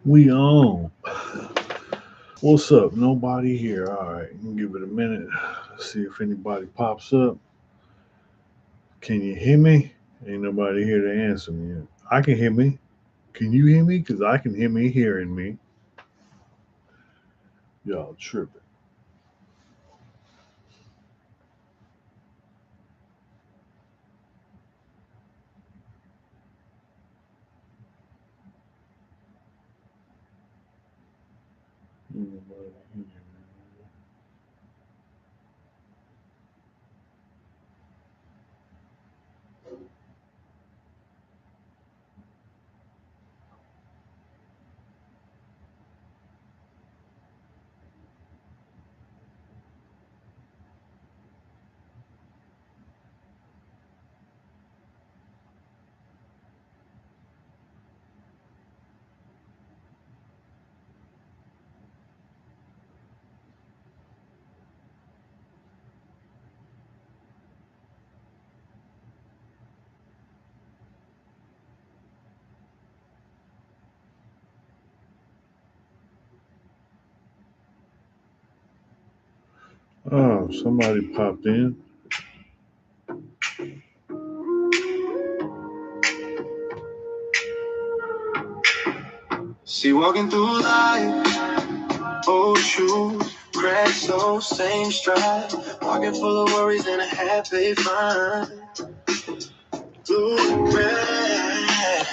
We on. What's up? Nobody here. All right, give it a minute. See if anybody pops up. Can you hear me? Ain't nobody here to answer me. I can hear me. Can you hear me? Cause I can hear me hearing me. Y'all tripping. Ain't nobody here. Oh, somebody popped in. See, walking through life, old shoes, cracked so same stride. Pocket full of worries and a half-baked fine. Blue red,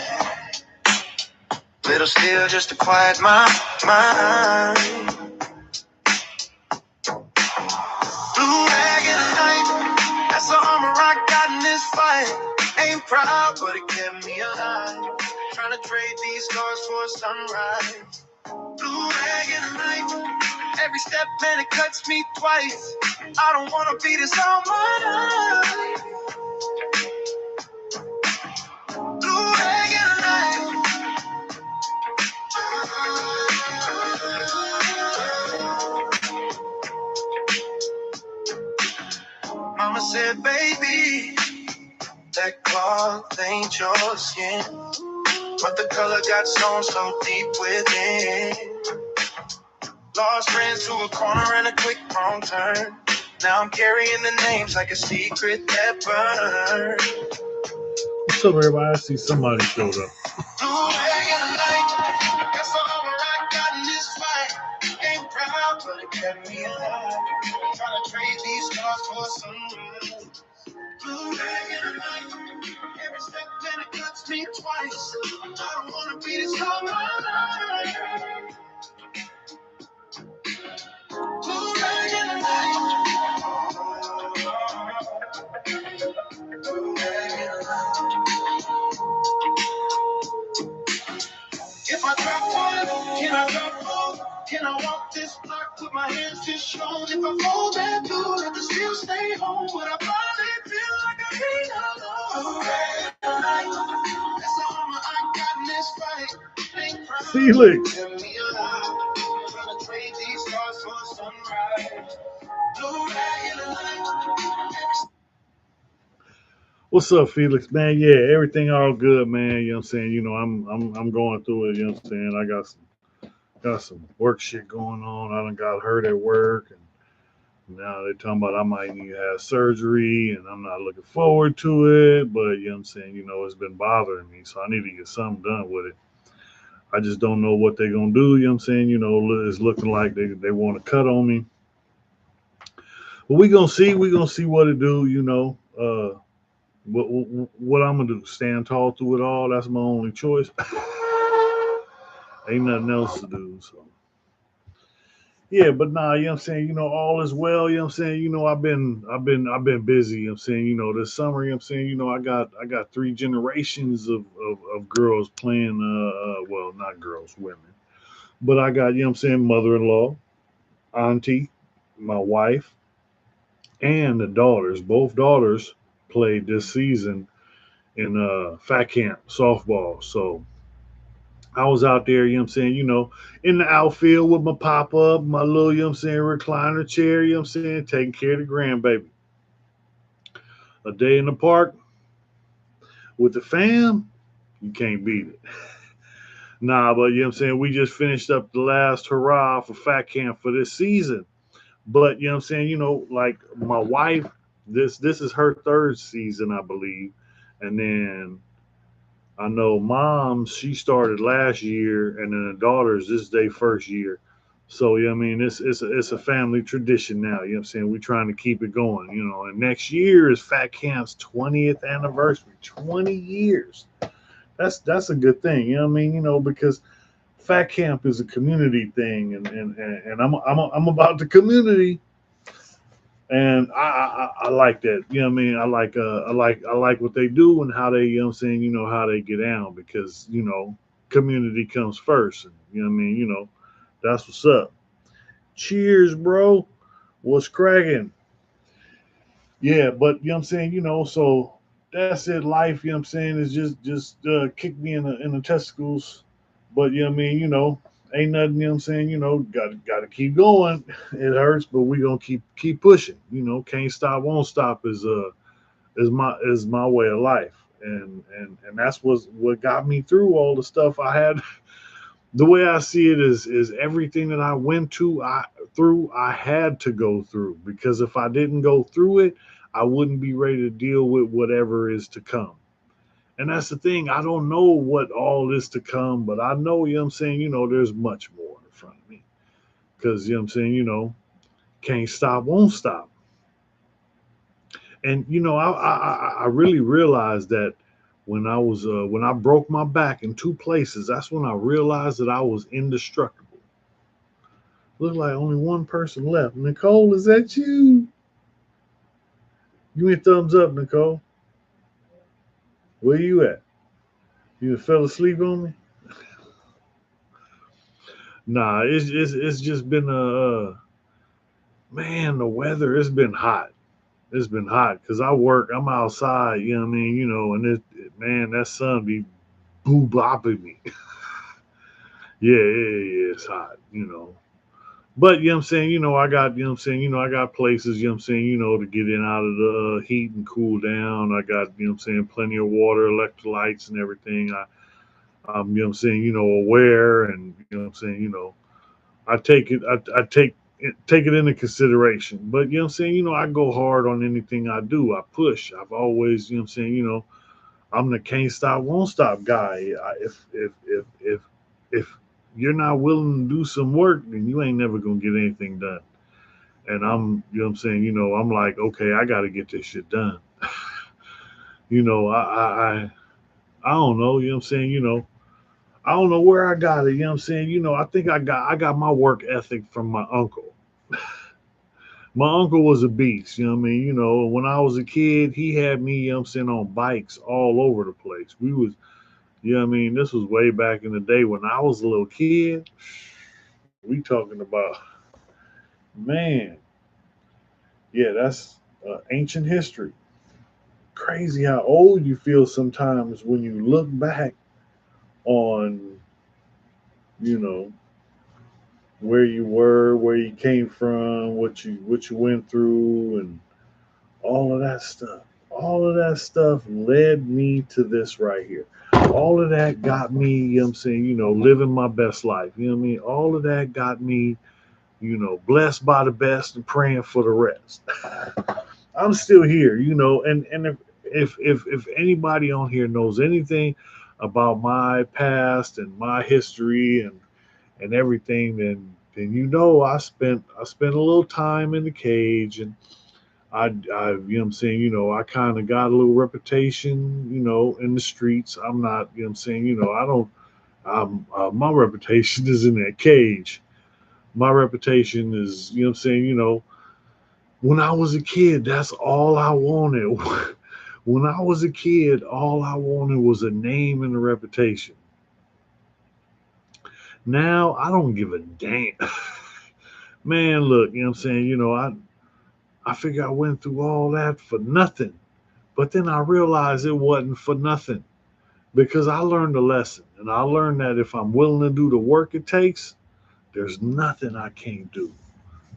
little still just to quiet my mind. Blue rag in the night, that's the armor I got in this fight. Ain't proud, but it kept me alive. Trying to trade these scars for a sunrise. Blue rag in the night. Every step, man, it cuts me twice. I don't wanna be this all my life. Blue rag in the night. Mama said, baby, that cloth ain't your skin, but the color got sewn so deep within. Lost friends to a corner and a quick wrong turn. Now I'm carrying the names like a secret that burns. What's up, everybody? I see somebody showed up. Blue rag in the night. That's the armor I got in this fight. Ain't proud, but it kept me alive. Trying to trade these scars for sunrise. Blue rag in the night. Every step then it cuts me twice. I don't wanna be this all my life. Blue rag in the night. Blue rag in the night. If I drop one, can I drop four? Can I walk this block with my hands just shown? If I fall that blue, let the still stay home. Would I finally feel like I ain't alone? Blue light, that's the armor I got in this fight. Ain't proud, Felix. kept me alive. Trying to trade these stars for sunrise. Blue rag in the light. What's up, Felix? Man, yeah, everything all good, man. You know what I'm saying? I'm going through it, you know what I'm saying? I got some work shit going on. I done got hurt at work, and now they're talking about I might need to have surgery, and I'm not looking forward to it, but you know what I'm saying, it's been bothering me, so I need to get something done with it. I just don't know what they're gonna do, you know what I'm saying? It's looking like they want to cut on me. But we gonna see what it do, what I'm gonna do? Stand tall through it all. That's my only choice. Ain't nothing else to do. So yeah, but nah, you know what I'm saying. All is well. You know what I'm saying. I've been busy. You know what I'm saying. This summer. You know what I'm saying. I got three generations of girls playing. Well, not girls, women. But I got, what I'm saying, mother-in-law, auntie, my wife, and the daughters. Both daughters played this season in fat camp softball. So I was out there, you know what I'm saying, in the outfield with my pop up, my little, you know what I'm saying, recliner chair, you know what I'm saying, taking care of the grandbaby. A day in the park with the fam, you can't beat it. Nah, but you know what I'm saying? We just finished up the last hurrah for Fat Camp for this season. But you know what I'm saying? Like my wife, this is her third season, I believe. And then I know mom's, she started last year, and then the daughters, this is their first year. So yeah, I mean it's a family tradition now. You know what I'm saying? We're trying to keep it going, and next year is Fat Camp's 20th anniversary. 20 years. That's a good thing, you know what I mean? Because Fat Camp is a community thing, and I'm about the community, and I like that. You know what I mean? I like what they do and how they, what I'm saying, how they get down, because community comes first, and you know what I mean. That's what's up. Cheers, bro. What's cracking? Yeah, but you know what I'm saying, so that's it. Life, you know what I'm saying, is just kick me in the testicles. But you know what I mean, ain't nothing, you know what I'm saying, gotta keep going. It hurts, but we gonna keep pushing. Can't stop, won't stop is my way of life. And that's what got me through all the stuff I had. The way I see it is everything that I went through, I had to go through, because if I didn't go through it, I wouldn't be ready to deal with whatever is to come. And that's the thing. I don't know what all is to come, but I know, you know what I'm saying, there's much more in front of me. Because, you know what I'm saying, can't stop, won't stop. And, I really realized that when I broke my back in two places, that's when I realized that I was indestructible. Look like only one person left. Nicole, is that you? Give me a thumbs up, Nicole. Where you at? You fell asleep on me? Nah, it's just been man, the weather. It's been hot. It's been hot because I work. I'm outside. You know what I mean? And man, that sun be boo bopping me. Yeah, it's hot. But you know what I'm saying, I got, I got places, I saying, to get in out of the heat and cool down. I got, I'm saying, plenty of water, electrolytes and everything. I'm, I'm saying, aware, and I'm saying, I take it, I take it into consideration. But I'm saying, I go hard on anything I do. I push. I've always, I'm saying, I'm the can't stop, won't stop guy. If you're not willing to do some work, then you ain't never gonna get anything done. And I'm, I'm saying, I'm like, okay, I got to get this shit done. I don't know, I'm saying, I don't know where I got it, I'm saying, I think I got my work ethic from my uncle. My uncle was a beast, I mean, when I was a kid, he had me, I'm saying, on bikes all over the place. We was, I mean, this was way back in the day when I was a little kid. We talking about, man, yeah, that's ancient history. Crazy how old you feel sometimes when you look back on, you know, where you were, where you came from, what you went through, and all of that stuff. All of that stuff led me to this right here. All of that got me, I'm saying, living my best life. You know what I mean? All of that got me, blessed by the best and praying for the rest. I'm still here, and if anybody on here knows anything about my past and my history and everything, then I spent a little time in the cage, and you know what I'm saying, I kind of got a little reputation, in the streets. I'm not, you know what I'm saying, I don't, my reputation is in that cage. My reputation is, you know what I'm saying, when I was a kid, that's all I wanted. When I was a kid, all I wanted was a name and a reputation. Now I don't give a damn. Man, look, you know what I'm saying? I figure I went through all that for nothing. But then I realized it wasn't for nothing, because I learned a lesson. And I learned that if I'm willing to do the work it takes, there's nothing I can't do.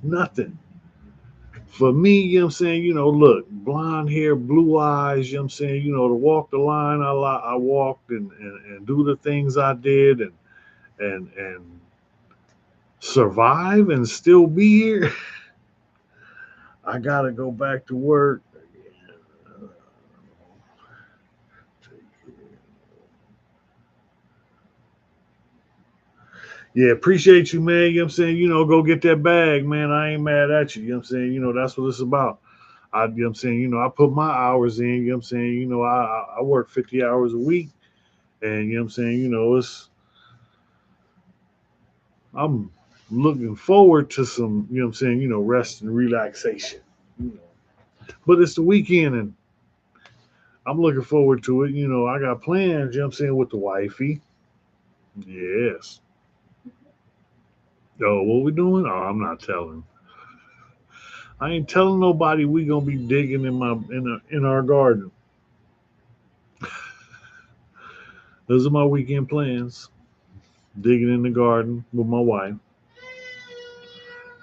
Nothing. For me, you know what I'm saying, look, blonde hair, blue eyes, to walk the line I walked, and do the things I did, and and survive and still be here, I gotta go back to work. Yeah, appreciate you, man. You know what I'm saying? Go get that bag, man. I ain't mad at you. You know what I'm saying? That's what it's about. You know what I'm saying? I put my hours in. You know what I'm saying? I work 50 hours a week. And you know what I'm saying? I'm looking forward to some, you know what I'm saying, rest and relaxation. You know. But it's the weekend and I'm looking forward to it. I got plans, you know what I'm saying, with the wifey. Yes. Oh, what we doing? Oh, I'm not telling. I ain't telling nobody we gonna be digging in our garden. Those are my weekend plans. Digging in the garden with my wife.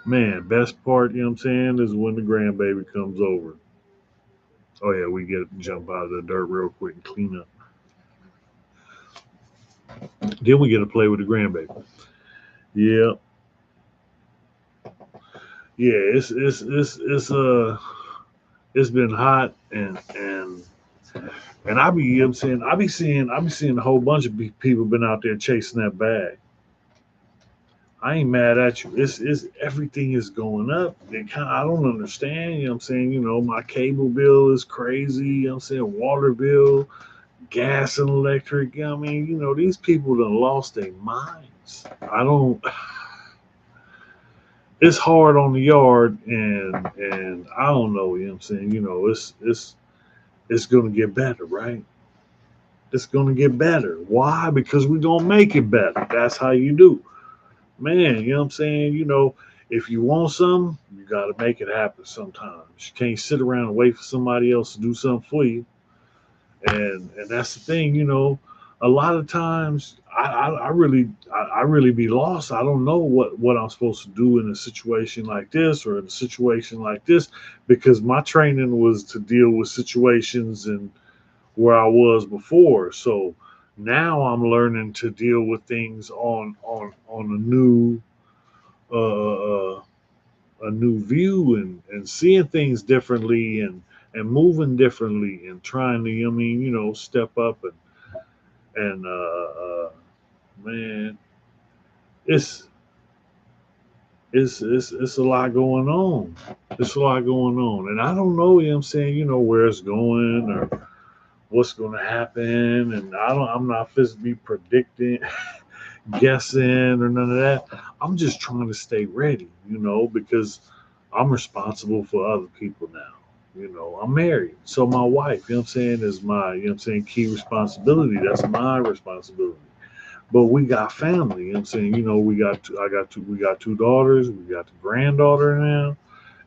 Man, best part, you know what I'm saying, is when the grandbaby comes over. Oh yeah, we get jump out of the dirt real quick and clean up. Then we get to play with the grandbaby. Yeah, yeah. It's been hot and I be you know what I'm saying I be seeing a whole bunch of people been out there chasing that bag. I ain't mad at you. It's everything is going up. I don't understand. You know what I'm saying? My cable bill is crazy. You know what I'm saying? Water bill, gas and electric. I mean, these people done lost their minds. I don't. It's hard on the yard, and I don't know. You know what I'm saying? It's gonna get better, right? It's gonna get better. Why? Because we gonna make it better. That's how you do, man. You know what I'm saying? If you want something, you gotta make it happen. Sometimes you can't sit around and wait for somebody else to do something for you. And that's the thing, a lot of times I really be lost. I don't know what I'm supposed to do in a situation like this or in a situation like this because my training was to deal with situations and where I was before. So now I'm learning to deal with things on uh, a new view and seeing things differently and moving differently and trying to step up and man, it's it's a lot going on. It's a lot going on, and I don't know. I'm saying where it's going or what's going to happen, and I'm not physically predicting, guessing, or none of that. I'm just trying to stay ready, because I'm responsible for other people now. I'm married, so my wife, you know what I'm saying, is my key responsibility. That's my responsibility. But we got family. You know what I'm saying? We got two daughters. We got the granddaughter now.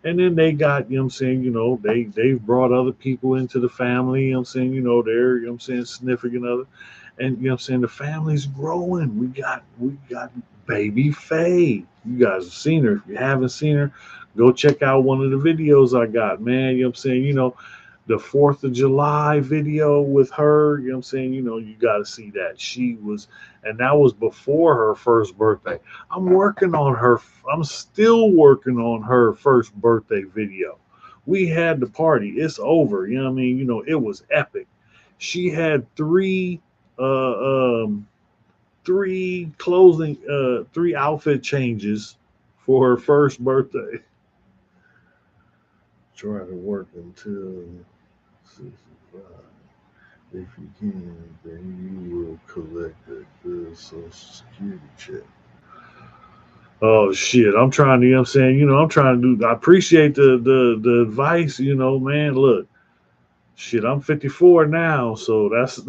And then they got, you know what I'm saying, they've brought other people into the family, you know what I'm saying, they're, significant other. And you know what I'm saying, the family's growing. We got baby Faye. You guys have seen her. If you haven't seen her, go check out one of the videos I got, man. You know what I'm saying? The 4th of July video with her, you know what I'm saying? You got to see that. And that was before her first birthday. I'm still working on her first birthday video. We had the party. It's over. You know what I mean? It was epic. She had uh, um, three outfit changes for her first birthday. Try to work until 65. If you can, then you will collect a good Social Security check. Oh shit! I'm trying to, you know what I'm saying, I'm trying to do. I appreciate the advice, man. Look, shit, I'm 54 now, so that's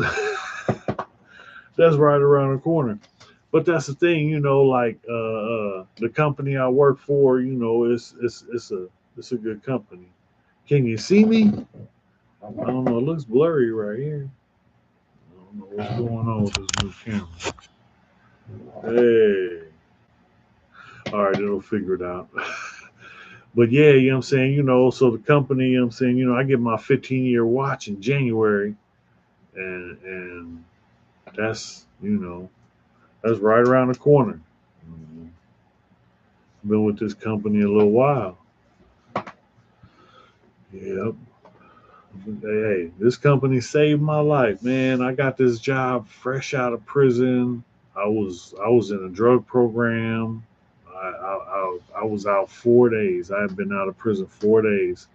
that's right around the corner. But that's the thing, like the company I work for, it's a good company. Can you see me? I don't know. It looks blurry right here. I don't know what's going on with this new camera. Hey. All right, it'll figure it out. But yeah, you know what I'm saying, so the company, you know what I'm saying, I get my 15-year watch in January and that's, That's right around the corner. Mhm. Been with this company a little while. Yep. Hey, this company saved my life, man. I got this job fresh out of prison. I was in a drug program. I was out 4 days. I had been out of prison 4 days,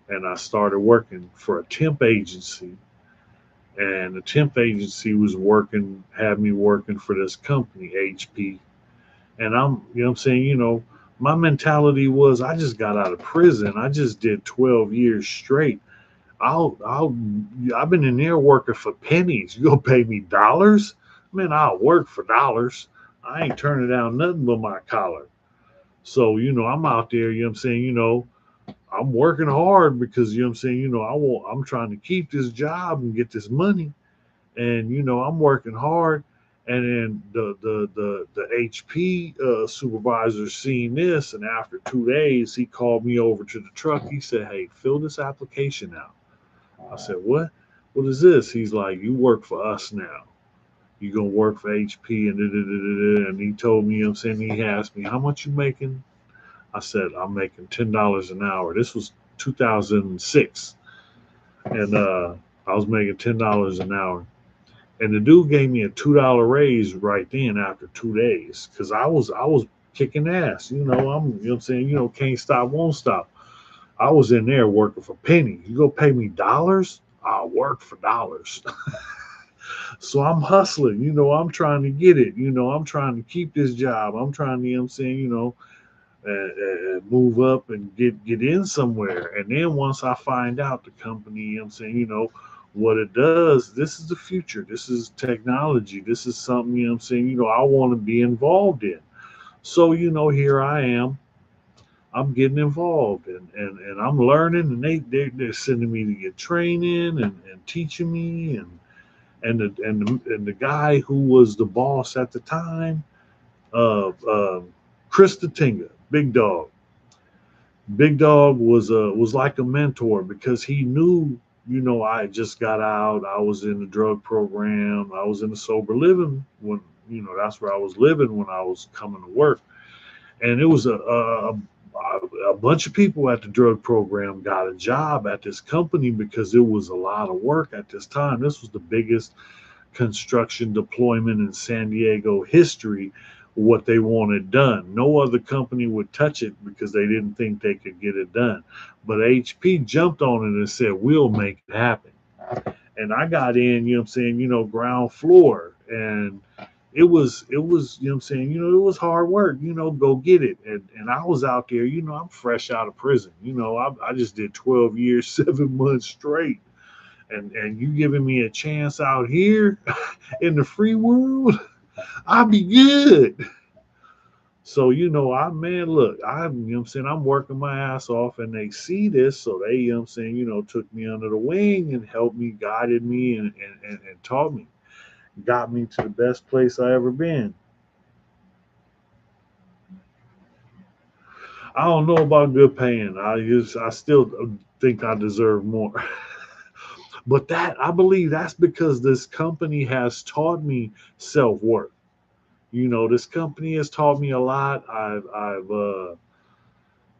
and I started working for a temp agency. And the temp agency was working, had me working for this company, HP. And I'm saying, my mentality was I just got out of prison. I just did 12 years straight. I've been in there working for pennies. You gonna pay me dollars? Man, I'll work for dollars. I ain't turning down nothing but my collar. So, I'm out there, I'm saying, I'm working hard because, I'm saying, I'm trying to keep this job and get this money. And, I'm working hard. And then the HP supervisor seen this, and after 2 days, he called me over to the truck. He said, "Hey, fill this application out." I said, "What? What is this?" He's like, "You work for us now. You gonna work for HP and da, da, da, da, da." And he told me, I'm saying, he asked me, "How much you making?" I said, "I'm making $10 an hour." This was 2006, and I was making $10 an hour. And the dude gave me a $2 raise right then after 2 days because I was kicking ass. I'm saying, can't stop, won't stop. I was in there working for pennies. You go pay me dollars? I'll work for dollars. So I'm hustling, I'm trying to get it, I'm trying to keep this job. I'm trying to, I'm saying, move up and get in somewhere. And then once I find out the company, I'm saying, what it does, this is the future. This is technology. This is something, I'm saying, I want to be involved in. So, here I am. I'm getting involved and I'm learning, and they're sending me to get training and teaching me, and the guy who was the boss at the time, Chris Tinga, Big Dog. Big Dog was like a mentor because he knew, I just got out. I was in the drug program. I was in the sober living when, that's where I was living when I was coming to work. And it was a bunch of people at the drug program got a job at this company because it was a lot of work at this time. This was the biggest construction deployment in San Diego history, what they wanted done. No other company would touch it because they didn't think they could get it done. But HP jumped on it and said, "We'll make it happen." And I got in, ground floor. And it was, I'm saying, it was hard work, go get it. And I was out there, I'm fresh out of prison. I just did 12 years, 7 months straight. And you giving me a chance out here in the free world, I'll be good. So, I man, look, I'm saying, I'm working my ass off, and they see this, so they, I'm saying, took me under the wing and helped me, guided me, and taught me, got me to the best place I ever been. I don't know about good paying. I still think I deserve more. But that, I believe that's because this company has taught me self worth. This company has taught me a lot. I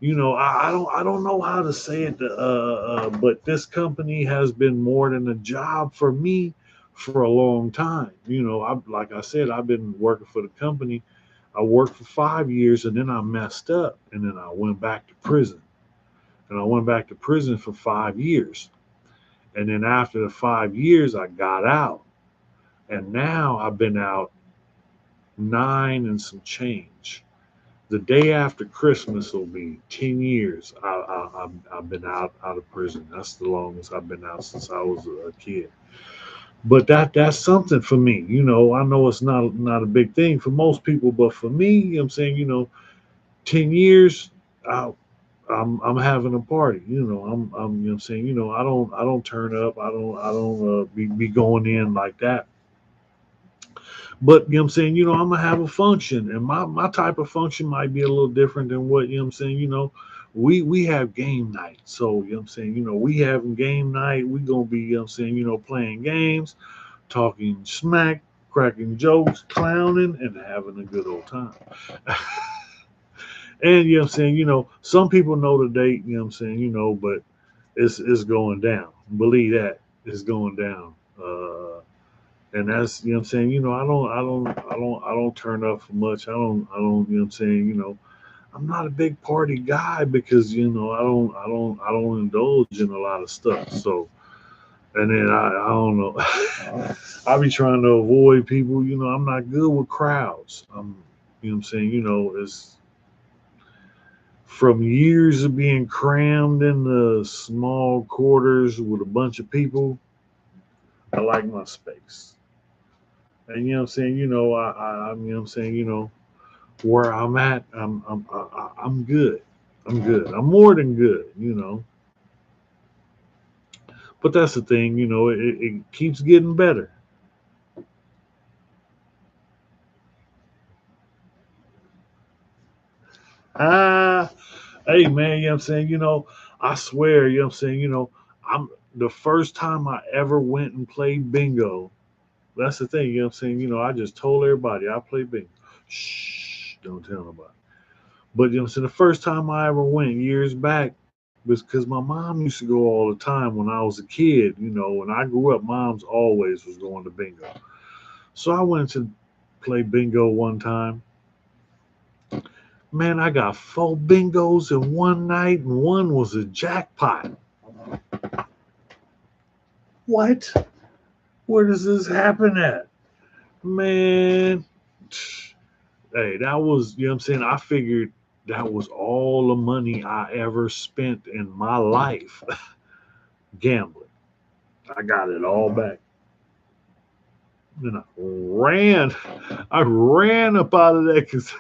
don't know how to say it, but this company has been more than a job for me for a long time. Like I said, I've been working for the company. I worked for 5 years, and then I messed up, and then I went back to prison, and I went back to prison for 5 years, and then after the 5 years, I got out, and now I've been out nine and some change. The day after Christmas will be 10 years. I've been out of prison. That's the longest I've been out since I was a kid. But that's something for me. I know it's not a big thing for most people, but for me, I'm saying, 10 years, I, I'm having a party. I'm saying, I don't turn up. I don't be going in like that. But I'm saying, I'm gonna have a function, and my type of function might be a little different than what I'm saying. We have game night, so I'm saying, we having game night. We gonna be, I'm saying, playing games, talking smack, cracking jokes, clowning, and having a good old time. And you know what I'm saying, some people know the date, but it's going down. Believe that. It's going down. And that's you know what I'm saying, I don't turn up for much. I don't, I'm not a big party guy because I don't indulge in a lot of stuff. So and then I don't know. I be trying to avoid people. I'm not good with crowds. You know what I'm saying. It's from years of being crammed in the small quarters with a bunch of people. I like my space. And you know what I'm saying. You know what I'm saying. Where I'm at, I'm good. I'm good. I'm more than good. But that's the thing. It keeps getting better. Ah, hey man, you know what I'm saying? I swear, you know what I'm saying? I'm the first time I ever went and played bingo. That's the thing, you know what I'm saying? I just told everybody I play bingo. Shh, don't tell nobody. But you know what I'm saying? The first time I ever went years back was because my mom used to go all the time when I was a kid. When I grew up, moms always was going to bingo. So I went to play bingo one time. Man, I got four bingos in one night, and one was a jackpot. What? Where does this happen at? Man, hey, that was, you know what I'm saying? I figured that was all the money I ever spent in my life gambling. I got it all back. And I ran up out of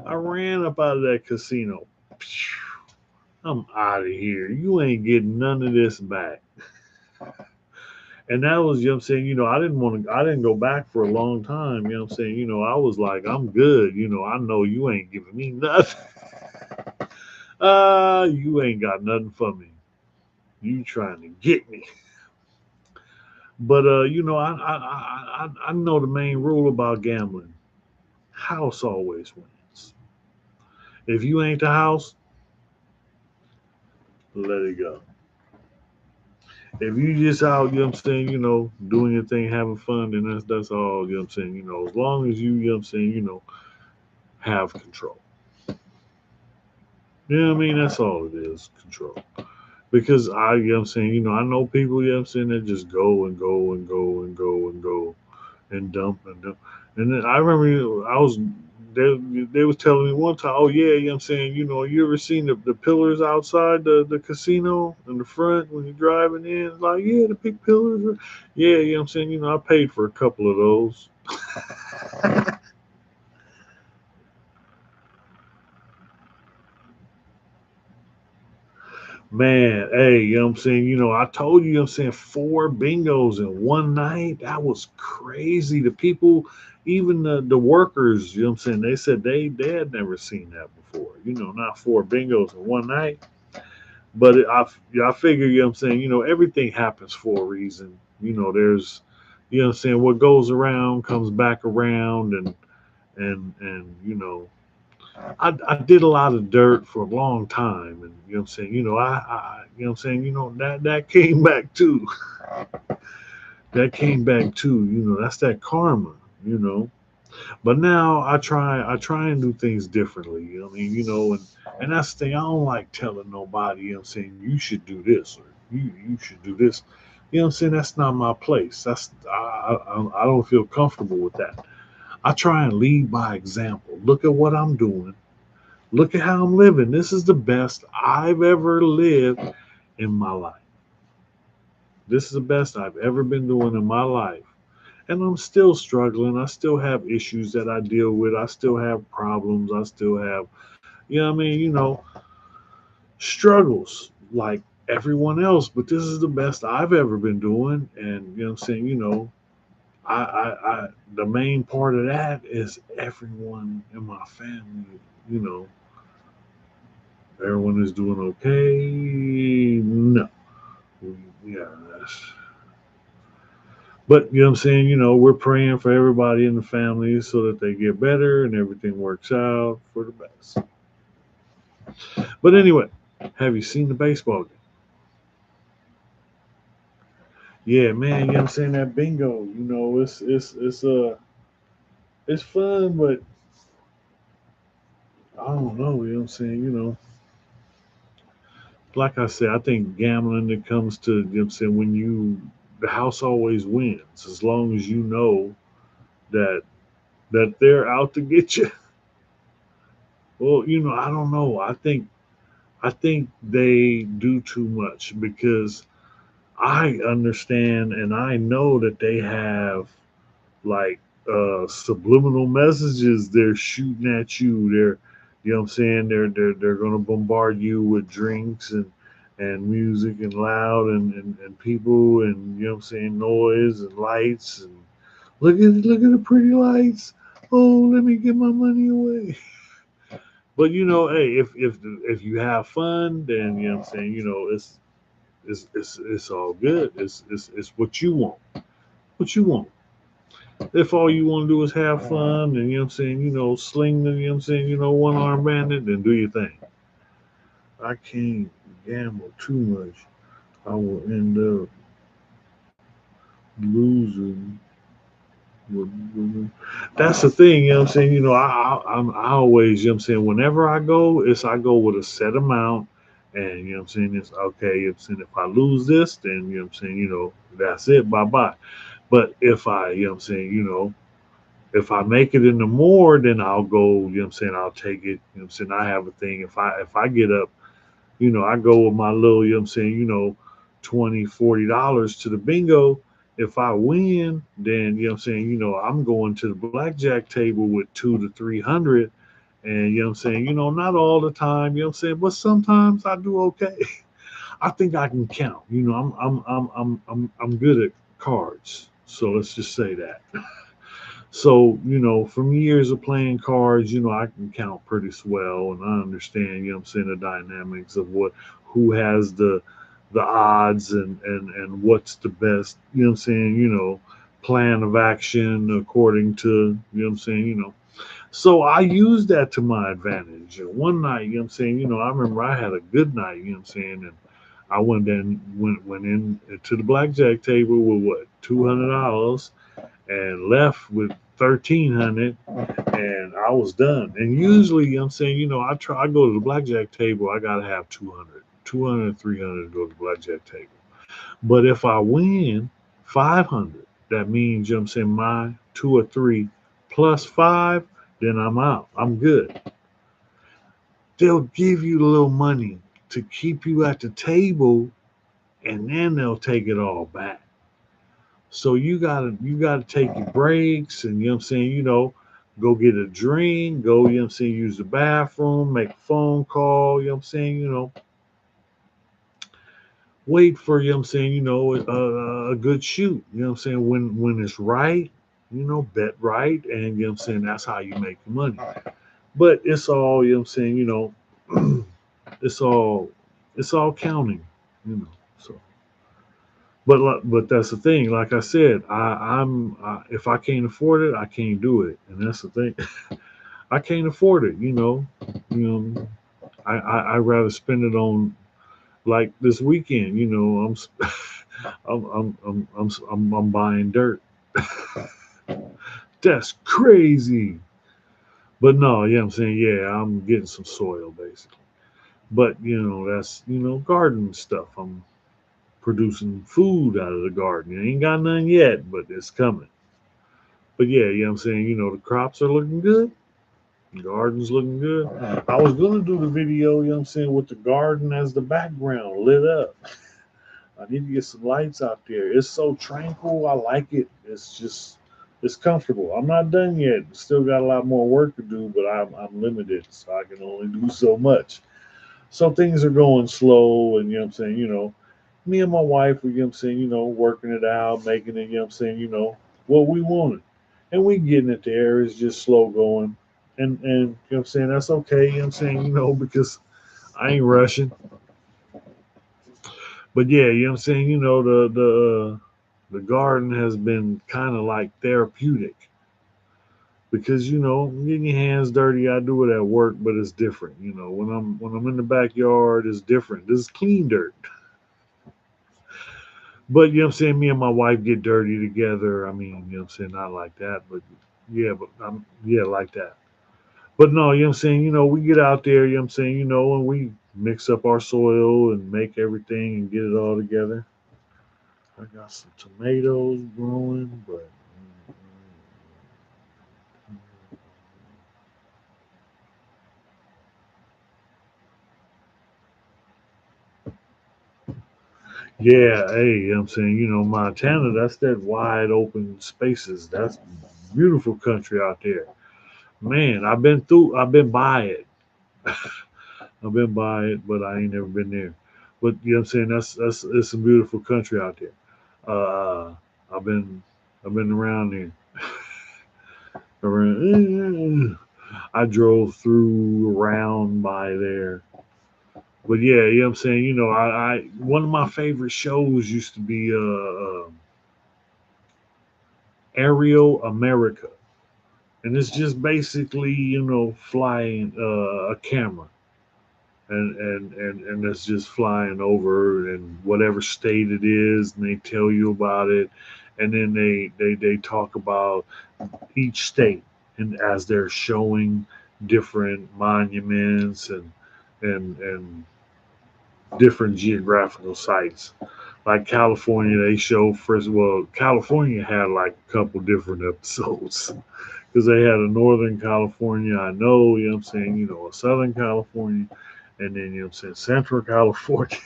I ran up out of that casino. I'm out of here. You ain't getting none of this back. And that was, you know what I'm saying, I didn't go back for a long time, you know what I'm saying, I was like, I'm good, I know you ain't giving me nothing. You ain't got nothing for me. You trying to get me. But, I know the main rule about gambling. House always wins. If you ain't the house, let it go. If you just out, you know what I'm saying, doing your thing, having fun, then that's all, you know what I'm saying, as long as you know what I'm saying, have control. You know what I mean? That's all it is, control. Because you know what I'm saying, I know people, you know what I'm saying, that just go and go and go and go and go and dump and dump. And then I remember they was telling me one time, oh yeah, you know what I'm saying, you ever seen the pillars outside the casino in the front when you're driving in? It's like, yeah, the big pillars. Yeah, you know what I'm saying, I paid for a couple of those. Man, hey, you know what I'm saying? I told you, I'm saying, four bingos in one night. That was crazy. The people, even the workers, you know what I'm saying, they said they had never seen that before. Not four bingos in one night. But I figure, you know what I'm saying, everything happens for a reason. There's, you know what I'm saying, what goes around comes back around, and I did a lot of dirt for a long time, and you know what I'm saying. I you know what I'm saying. That came back too. That came back too. That's that karma. You know. But now I try and do things differently. I mean, and that's the thing. I don't like telling nobody. You know what I'm saying. You should do this or you should do this. You know what I'm saying. That's not my place. I don't feel comfortable with that. I try and lead by example. Look at what I'm doing. Look at how I'm living. This is the best I've ever lived in my life. This is the best I've ever been doing in my life. And I'm still struggling. I still have issues that I deal with. I still have problems. I still have, struggles like everyone else. But this is the best I've ever been doing. And, I'm saying, the main part of that is everyone in my family, you know, everyone is doing okay. No. Yeah, But you know what I'm saying, we're praying for everybody in the family so that they get better and everything works out for the best. But anyway, have you seen the baseball game? Yeah, man, you know what I'm saying? That bingo, it's fun, but I don't know, you know what I'm saying, like I said, I think gambling it comes to, you know what I'm saying, when the house always wins as long as you know that they're out to get you. Well, I don't know. I think they do too much because I understand and I know that they have like subliminal messages they're shooting at you. You know what I'm saying? They're gonna bombard you with drinks and music and loud and people and you know what I'm saying, noise and lights and look at the pretty lights. Oh, let me get my money away. But hey, if you have fun, then you know what I'm saying, it's all good. It's what you want. What you want. If all you want to do is have fun and you know what I'm saying, sling the, you know what I'm saying, one arm bandit, then do your thing. I can't gamble too much. I will end up losing. That's the thing, you know what I'm saying? I always, you know what I'm saying, whenever I go with a set amount and you know what I'm saying, it's okay, you know what I'm saying, if I lose this, then you know what I'm saying, that's it, bye bye. But if I, you know what I'm saying, if I make it into more, then I'll go, you know what I'm saying, I'll take it. You know what I'm saying? I have a thing. If I get up, I go with my little, you know what I'm saying, 20, $40 to the bingo. If I win, then you know what I'm saying, I'm going to the blackjack table with 2 to 300. And you know what I'm saying, not all the time, you know what I'm saying, but sometimes I do okay. I think I can count. I'm good at cards. So let's just say that. So, from years of playing cards, I can count pretty swell and I understand, you know what I'm saying, the dynamics of who has the odds and what's the best, you know what I'm saying, plan of action according to, you know what I'm saying, So I used that to my advantage. And one night, you know what I'm saying, I remember I had a good night, you know what I'm saying, and I went in to the blackjack table with what, $200 and left with 1,300 and I was done. And usually, you know what I'm saying, I go to the blackjack table, I gotta have 200, 200, 300 to go to the blackjack table. But if I win 500, that means, you know what I'm saying, my two or three plus five, then I'm out. I'm good. They'll give you a little money to keep you at the table and then they'll take it all back. So you gotta take your breaks and you know what I'm saying, go get a drink, go, you know what I'm saying, use the bathroom, make a phone call, you know what I'm saying, wait for, you know what I'm saying, a good shoot, you know what I'm saying, when it's right, bet right, and you know what I'm saying, that's how you make the money. But it's all, you know what I'm saying, it's all it's all counting, you know. So but that's the thing. Like I said, if I can't afford it, I can't do it, and that's the thing. I can't afford it. You know. I rather spend it on like this weekend. I'm buying dirt. That's crazy. But no, yeah, I'm saying yeah, I'm getting some soil basically. But that's garden stuff. I'm producing food out of the garden. It ain't got none yet, but it's coming. But yeah, you know what I'm saying? The crops are looking good. The garden's looking good. I was gonna do the video, you know what I'm saying, with the garden as the background lit up. I need to get some lights out there. It's so tranquil. I like it. It's comfortable. I'm not done yet. Still got a lot more work to do, but I'm limited, so I can only do so much. So things are going slow, and you know what I'm saying, me and my wife, you know what I'm saying, working it out, making it, you know what I'm saying, what we wanted. And we getting it there. It's just slow going. And you know what I'm saying, that's okay, you know what I'm saying, because I ain't rushing. But yeah, you know what I'm saying, The garden has been kind of like therapeutic because getting your hands dirty. I do it at work, but it's different. When I'm in the backyard, it's different. This is clean dirt. But what I'm saying, me and my wife get dirty together. I mean, what I'm saying, not like that, but yeah, like that. But no, what I'm saying, we get out there, what I'm saying, and we mix up our soil and make everything and get it all together. I got some tomatoes growing, but yeah, hey, what I'm saying, Montana, that's that wide open spaces. That's beautiful country out there. Man, I've been by it. I've been by it, but I ain't never been there. But what I'm saying, that's it's a beautiful country out there. Uh, I've been I've been around there. Around, I drove through around by there. But yeah, what I'm saying, I one of my favorite shows used to be Aerial America, and it's just basically flying a camera and it's just flying over and whatever state it is, and they tell you about it, and then they talk about each state, and as they're showing different monuments and different geographical sites. Like California, they show first. Well, California had like a couple different episodes because they had a Northern California. I know, what I'm saying, a Southern California, and then what I'm saying Central California.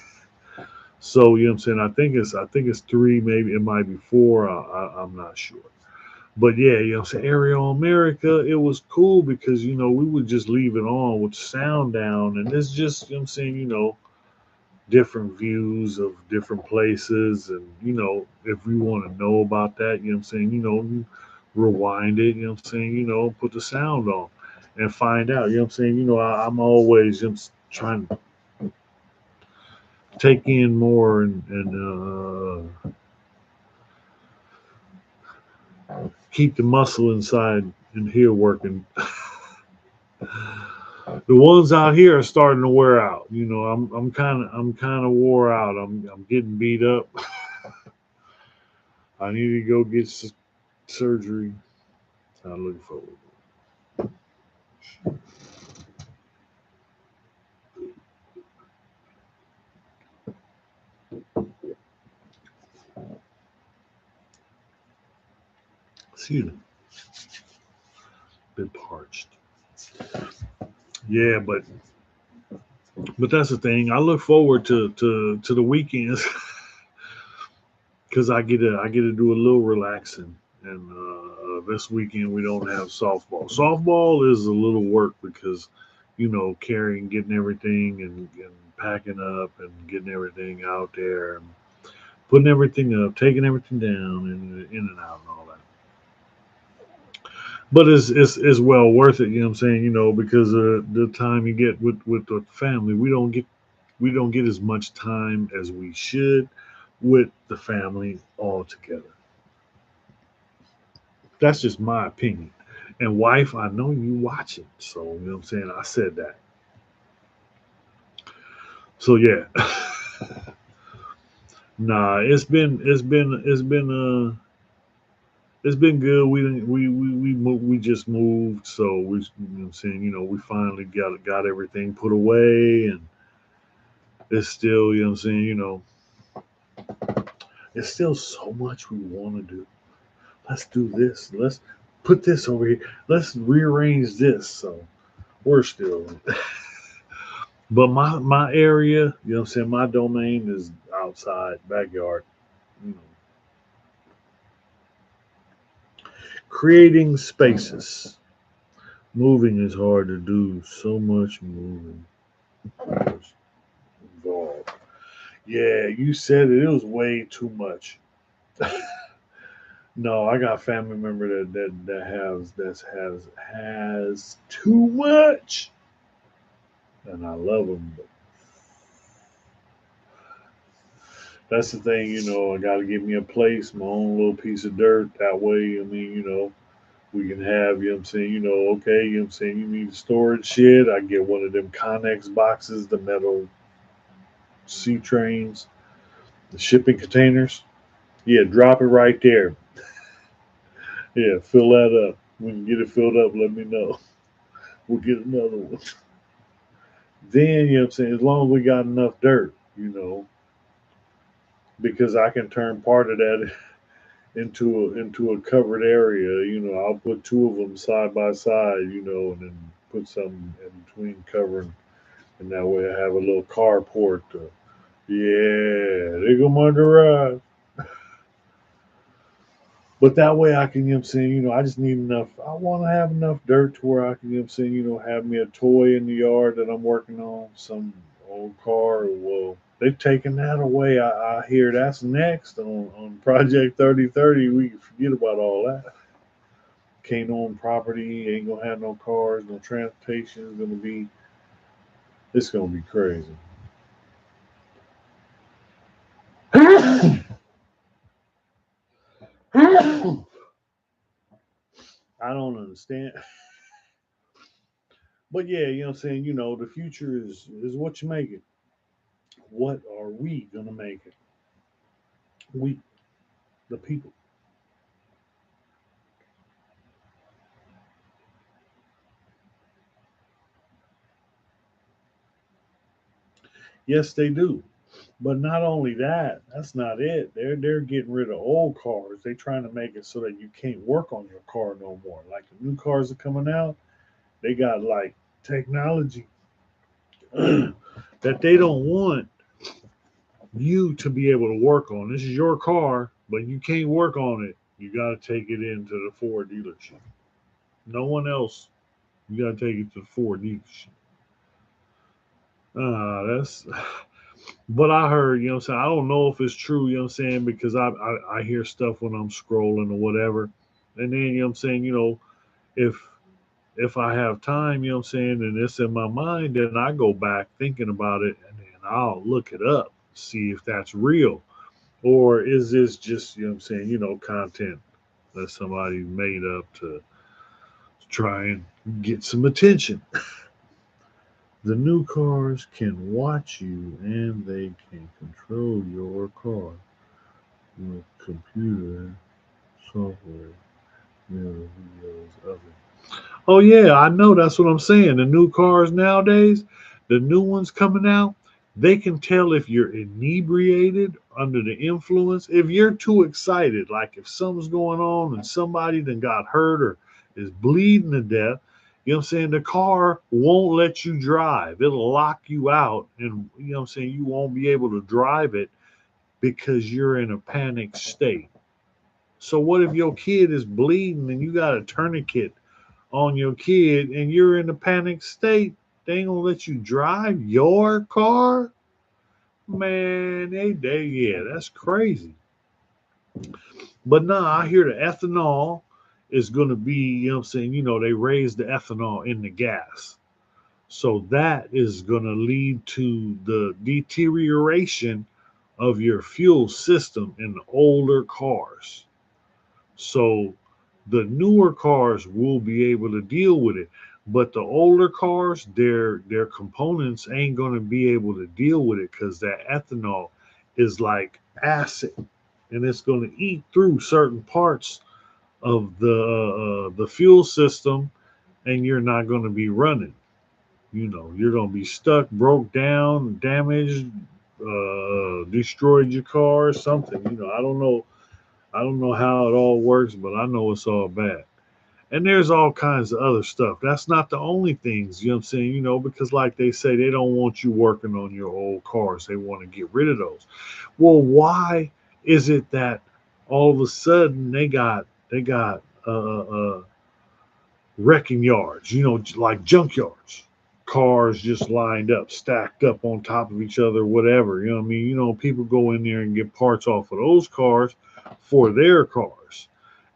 So what I'm saying, I think it's three, maybe it might be four. I'm not sure. But yeah, I'm saying Aerial America, it was cool because we would just leave it on with the sound down, and it's just I'm saying different views of different places, and if we want to know about that, I'm saying you rewind it, I'm saying put the sound on and find out, I'm saying I'm always trying to take in more and keep the muscle inside and here working. The ones out here are starting to wear out. I'm kind of wore out. I'm getting beat up. I need to go get surgery. I'm looking forward. Excuse me, been parched. Yeah, but that's the thing. I look forward to the weekends because I get to do a little relaxing. And this weekend we don't have softball. Softball is a little work because carrying, getting everything and packing up and getting everything out there and putting everything up, taking everything down and in and out and all that. But it's well worth it. I'm saying, because the time you get with the family, we don't get as much time as we should with the family all together. That's just my opinion. And wife, I know you watching, so I'm saying, I said that. So yeah, nah, it's been good. We just moved, so I'm saying, we finally got everything put away, and it's still, I'm saying, it's still so much we want to do. Let's do this. Let's put this over here. Let's rearrange this. So we're still, but my area, I'm saying, my domain is outside backyard. You know, creating spaces. Moving is hard to do. So much moving is involved. Yeah, you said it. It was way too much. No, I got a family member that has too much, and I love him. But That's the thing, I got to get me a place, my own little piece of dirt. That way, we can have, okay, you need storage shit. I get one of them Connex boxes, the metal sea trains, the shipping containers. Yeah, drop it right there. Yeah, fill that up. When you get it filled up, let me know. We'll get another one. Then, as long as we got enough dirt, because I can turn part of that into a covered area. I'll put two of them side by side, and then put some in between covering, and that way I have a little carport. Yeah, there go my garage. But that way I can, I just need enough. I want to have enough dirt to where I can, have me a toy in the yard that I'm working on, some old car. Well, they've taken that away. I hear that's next on Project 3030. We can forget about all that. Can't own property, ain't gonna have no cars, no transportation. It's gonna be crazy. I don't understand. But yeah, the future is what you make it. What are we gonna make it? We, the people. Yes, they do. But not only that, that's not it. They're getting rid of old cars. They're trying to make it so that you can't work on your car no more. Like the new cars are coming out, they got like technology that they don't want you to be able to work on. This is your car, but you can't work on it. You got to take it into the Ford dealership. No one else. You got to take it to the Ford dealership. That's. But I heard, I don't know if it's true, because I hear stuff when I'm scrolling or whatever. And then, if if I have time, and it's in my mind, then I go back thinking about it and then I'll look it up, see if that's real. Or is this just, content that somebody made up to try and get some attention? The new cars can watch you and they can control your car with computer software. Videos of it. Oh yeah, I know. That's what I'm saying. The new cars nowadays, the new ones coming out, they can tell if you're inebriated, under the influence. If you're too excited, like if something's going on and somebody then got hurt or is bleeding to death, the car won't let you drive. It'll lock you out, and you won't be able to drive it because you're in a panic state. So what if your kid is bleeding and you got a tourniquet on your kid and you're in a panic state? They ain't gonna let you drive your car? Man, yeah, that's crazy. But nah, I hear the ethanol is gonna be, they raise the ethanol in the gas. So that is gonna lead to the deterioration of your fuel system in the older cars. So the newer cars will be able to deal with it. But the older cars, their components ain't gonna be able to deal with it because that ethanol is like acid, and it's gonna eat through certain parts of the fuel system, and you're not gonna be running. You're gonna be stuck, broke down, damaged, destroyed your car, or something. I don't know. I don't know how it all works, but I know it's all bad. And there's all kinds of other stuff. That's not the only things, because like they say, they don't want you working on your old cars. They want to get rid of those. Well, why is it that all of a sudden they got wrecking yards, like junkyards, cars just lined up, stacked up on top of each other, whatever. You know what I mean? People go in there and get parts off of those cars for their cars.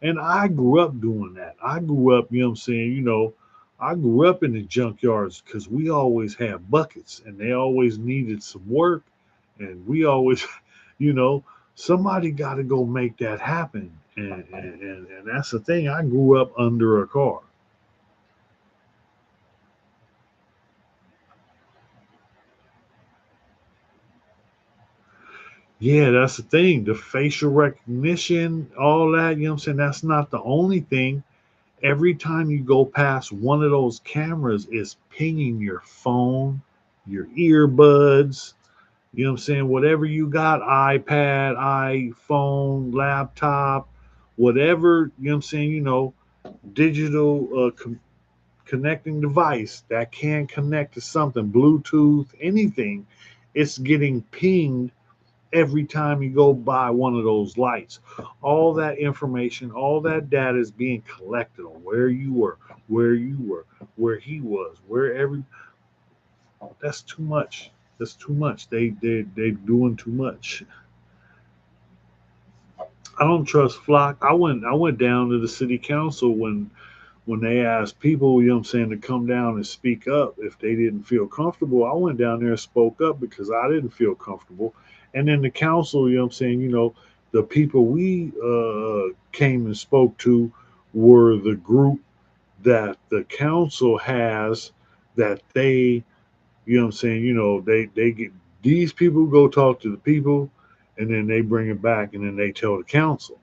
And I grew up doing that. I grew up, I grew up in the junkyards because we always had buckets and they always needed some work. And we always, You know, somebody got to go make that happen. And that's the thing. I grew up under a car. Yeah, that's the thing. The facial recognition, all that, you know what I'm saying? That's not the only thing. Every time you go past one of those cameras, it's pinging your phone, your earbuds, you know what I'm saying? Whatever you got, iPad, iPhone, laptop, whatever, you know what I'm saying? Digital connecting device that can connect to something, Bluetooth, anything, it's getting pinged every time you go by one of those lights. All that information, all that data is being collected on where you were, where he was, where every. That's too much. That's too much. They doing too much. I don't trust Flock. I went down to the city council when they asked people, you know what I'm saying, to come down and speak up if they didn't feel comfortable. I went down there and spoke up because I didn't feel comfortable. And then the council, you know what I'm saying, the people we came and spoke to were the group that the council has that they, you know what I'm saying, they get these people go talk to the people and then they bring it back and then they tell the council.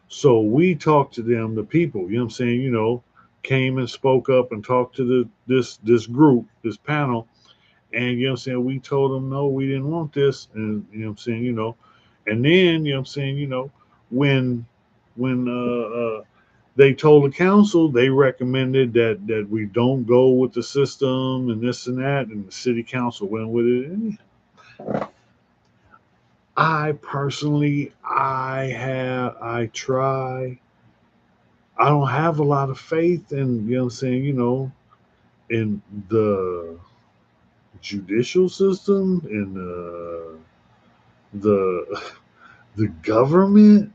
So we talked to them, the people, you know what I'm saying, came and spoke up and talked to this group, this panel, and you know what I'm saying, we told them no, we didn't want this, and you know what I'm saying, and then you know what I'm saying, when when they told the council they recommended that we don't go with the system and this and that, and the city council went with it. And I personally, I try. I don't have a lot of faith in, you know what I'm saying, in the judicial system, in the the government.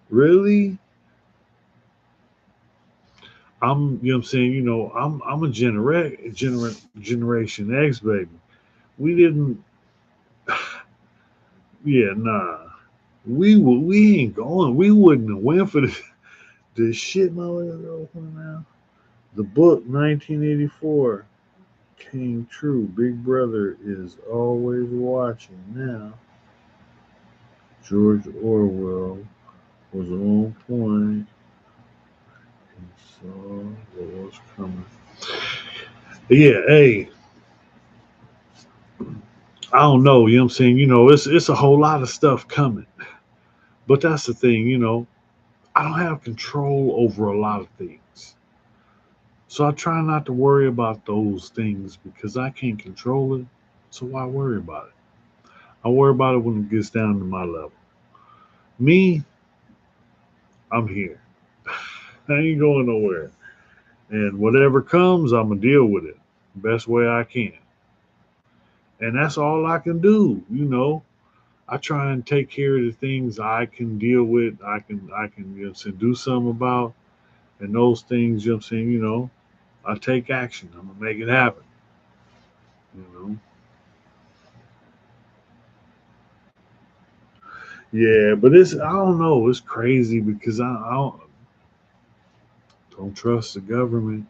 Really, you know what I'm saying, I'm a generation X baby. We didn't, yeah, nah. We ain't going. We wouldn't have went for the shit, now. The book 1984 came true. Big Brother is always watching now. George Orwell was on point and saw what was coming. Yeah, hey, I don't know, you know what I'm saying? It's a whole lot of stuff coming. But that's the thing, I don't have control over a lot of things. So I try not to worry about those things because I can't control it. So why worry about it? I worry about it when it gets down to my level. Me, I'm here. I ain't going nowhere. And whatever comes, I'm gonna deal with it best way I can. And that's all I can do. I try and take care of the things I can deal with. I can do something about, and those things, you know what I'm saying, I take action. I'm gonna make it happen. You know. Yeah, but I don't know. It's crazy because I don't trust the government.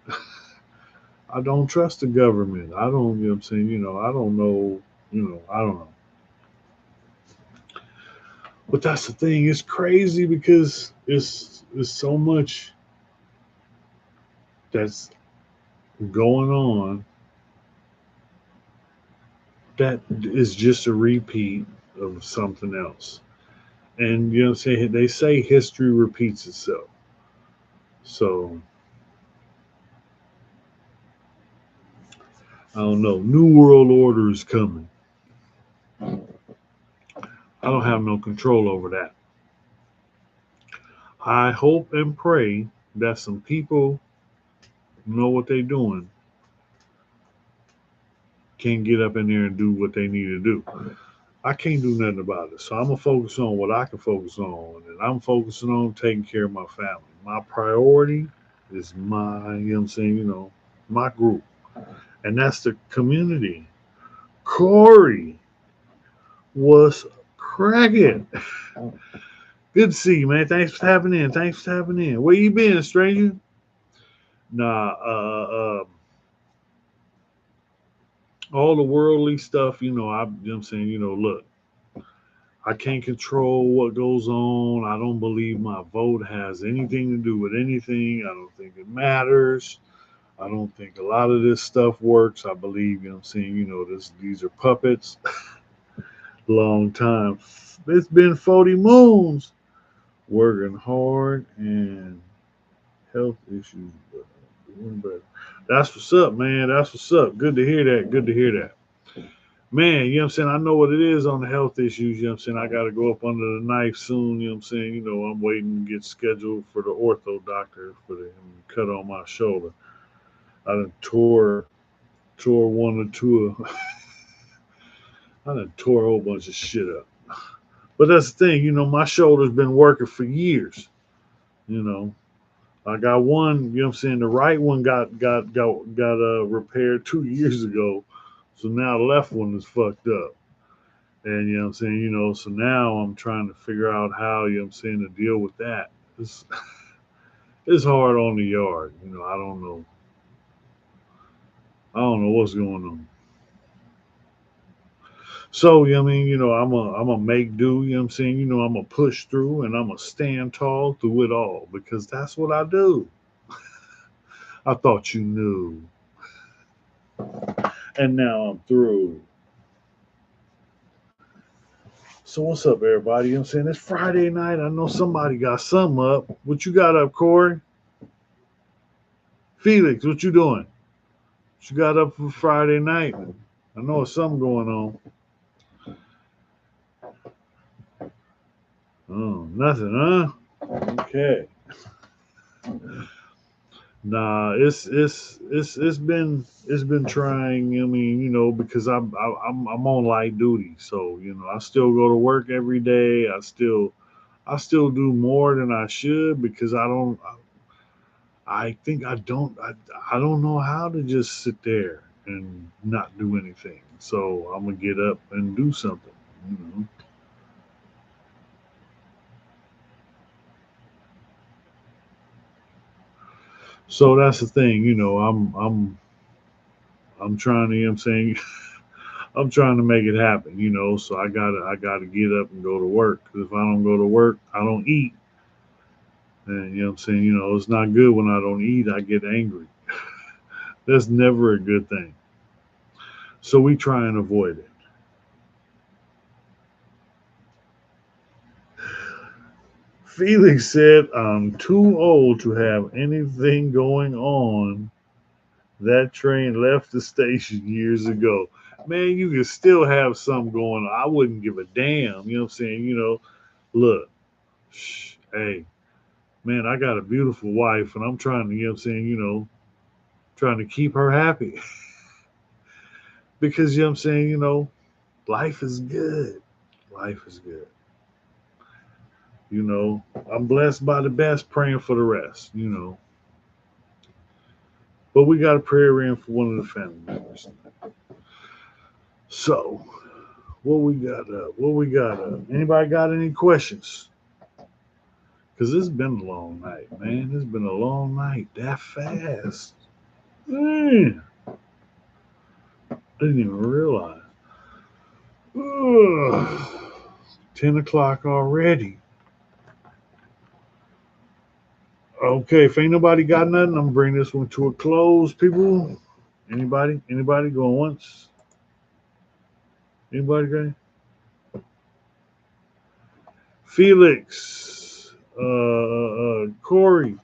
I don't trust the government. I don't, you know what I'm saying, I don't know, I don't know. But that's the thing. It's crazy because it's so much that's going on that is just a repeat of something else. And you know what I'm saying? They say history repeats itself. So I don't know. New world order is coming. I don't have no control over that. I hope and pray that some people know what they're doing can get up in there and do what they need to do. I can't do nothing about it. So I'm gonna focus on what I can focus on, and I'm focusing on taking care of my family. My priority is you know what I'm saying, my group, and that's the community. Corey was Crack it. Good to see you, man. Thanks for tapping in. Thanks for tapping in. Where you been, stranger? Nah, all the worldly stuff, I'm saying, look, I can't control what goes on. I don't believe my vote has anything to do with anything. I don't think it matters. I don't think a lot of this stuff works. I believe, I'm saying, these are puppets. Long time. It's been 40 moons working hard and health issues. But doing better. That's what's up, man. That's what's up. Good to hear that. Good to hear that. Man, I know what it is on the health issues, I got to go up under the knife soon, I'm waiting to get scheduled for the ortho doctor for the cut on my shoulder. I done tore one or two of, I done tore a whole bunch of shit up. But that's the thing, my shoulder's been working for years, you know. I got one, the right one got repaired 2 years ago. So now the left one is fucked up. And so now I'm trying to figure out how, to deal with that. It's it's hard on the yard, I don't know. I don't know what's going on. So, I'm a make do, I'm a push through and I'm a stand tall through it all because that's what I do. I thought you knew. And now I'm through. So what's up, everybody? It's Friday night. I know somebody got something up. What you got up, Corey? Felix, what you doing? What you got up for Friday night? I know there's something going on. Oh, nothing, huh? Okay. Nah, it's been trying. Because I'm on light duty, so I still go to work every day. I still do more than I should because I think I don't know how to just sit there and not do anything. So I'm gonna get up and do something. You know. So that's the thing. I'm trying to. I'm saying I'm trying to make it happen. So I gotta get up and go to work. 'Cause if I don't go to work, I don't eat. And it's not good when I don't eat. I get angry. That's never a good thing. So we try and avoid it. Felix said, I'm too old to have anything going on. That train left the station years ago. Man, you can still have something going on. I wouldn't give a damn. You know what I'm saying? Look, hey, man, I got a beautiful wife and I'm trying to, trying to keep her happy. Because, life is good. Life is good. You know, I'm blessed by the best, praying for the rest. But we got a prayer in for one of the family members. So, what we got up? What we got up? Anybody got any questions? Because it's been a long night, man. It's been a long night. That fast. Man, I didn't even realize. Ugh, 10 o'clock already. Okay, if ain't nobody got nothing, I'm gonna bring this one to a close, people. Anybody? Anybody going once? Anybody got any? Felix, Corey.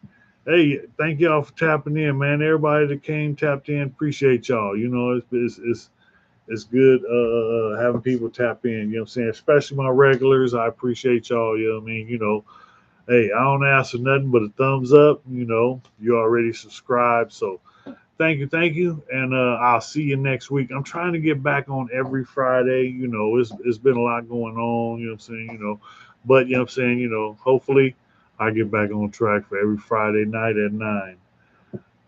Hey, thank y'all for tapping in, man. Everybody that came tapped in, appreciate y'all. It's good having people tap in. You know what I'm saying? Especially my regulars. I appreciate y'all. You know what I mean? Hey, I don't ask for nothing but a thumbs up. You already subscribed, so thank you, and I'll see you next week. I'm trying to get back on every Friday. It's been a lot going on. You know what I'm saying? But you know what I'm saying. Hopefully I get back on track for every Friday night at 9.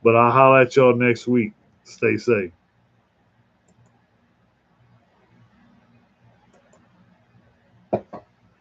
But I'll holler at y'all next week. Stay safe.